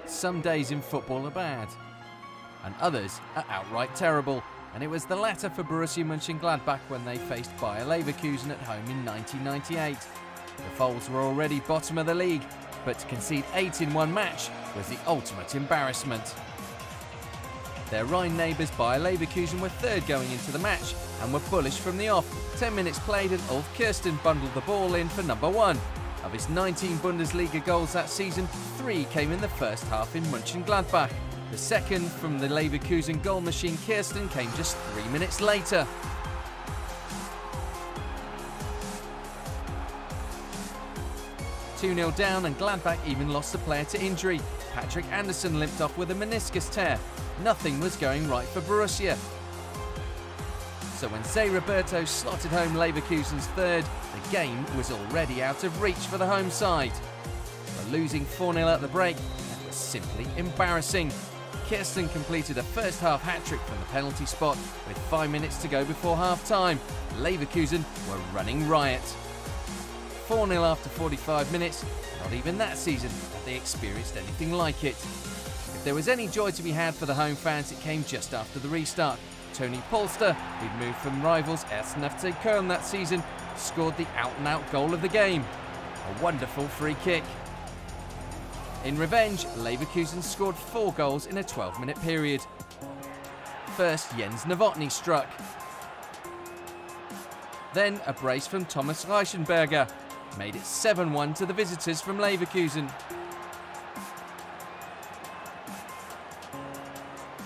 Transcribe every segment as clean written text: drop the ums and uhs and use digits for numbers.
Some days in football are bad, and others are outright terrible, and it was the latter for Borussia Mönchengladbach when they faced Bayer Leverkusen at home in 1998. The Foals were already bottom of the league, but to concede 8 in one match was the ultimate embarrassment. Their Rhine neighbours Bayer Leverkusen were third going into the match and were bullish from the off. 10 minutes played and Ulf Kirsten bundled the ball in for number 1. Of his 19 Bundesliga goals that season, 3 came in the first half in Mönchengladbach. The second from the Leverkusen goal machine Kirsten came just 3 minutes later. (2-0) down, and Gladbach even lost a player to injury. Patrick Anderson limped off with a meniscus tear. Nothing was going right for Borussia. So when Zé Roberto slotted home Leverkusen's third, the game was already out of reach for the home side. But losing 4-0 at the break, it was simply embarrassing. Kirsten completed a first half hat-trick from the penalty spot with 5 minutes to go before half-time. Leverkusen were running riot. 4-0 after 45 minutes, not even that season had they experienced anything like it. If there was any joy to be had for the home fans, it came just after the restart. Tony Polster, who'd moved from rivals 1. FC Köln that season, scored the out-and-out goal of the game. A wonderful free kick. In revenge, Leverkusen scored 4 goals in a 12-minute period. First, Jens Novotny struck. Then a brace from Thomas Reichenberger made it 7-1 to the visitors from Leverkusen.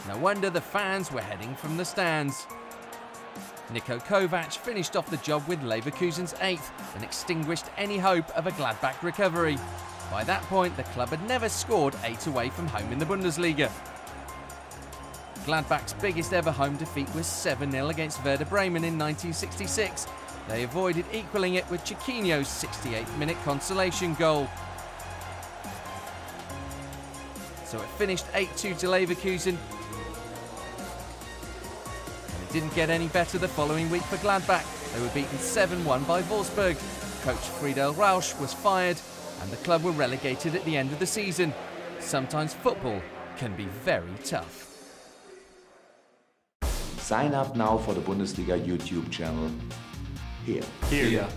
No wonder the fans were heading from the stands. Niko Kovac finished off the job with Leverkusen's 8th and extinguished any hope of a Gladbach recovery. By that point, the club had never scored 8 away from home in the Bundesliga. Gladbach's biggest ever home defeat was 7-0 against Werder Bremen in 1966. They avoided equalling it with Chiquinho's 68th minute consolation goal. So it finished 8-2 to Leverkusen. And it didn't get any better the following week for Gladbach. They were beaten 7-1 by Wolfsburg. Coach Friedel Rausch was fired, and the club were relegated at the end of the season. Sometimes football can be very tough. Sign up now for the Bundesliga YouTube channel. Here. Here.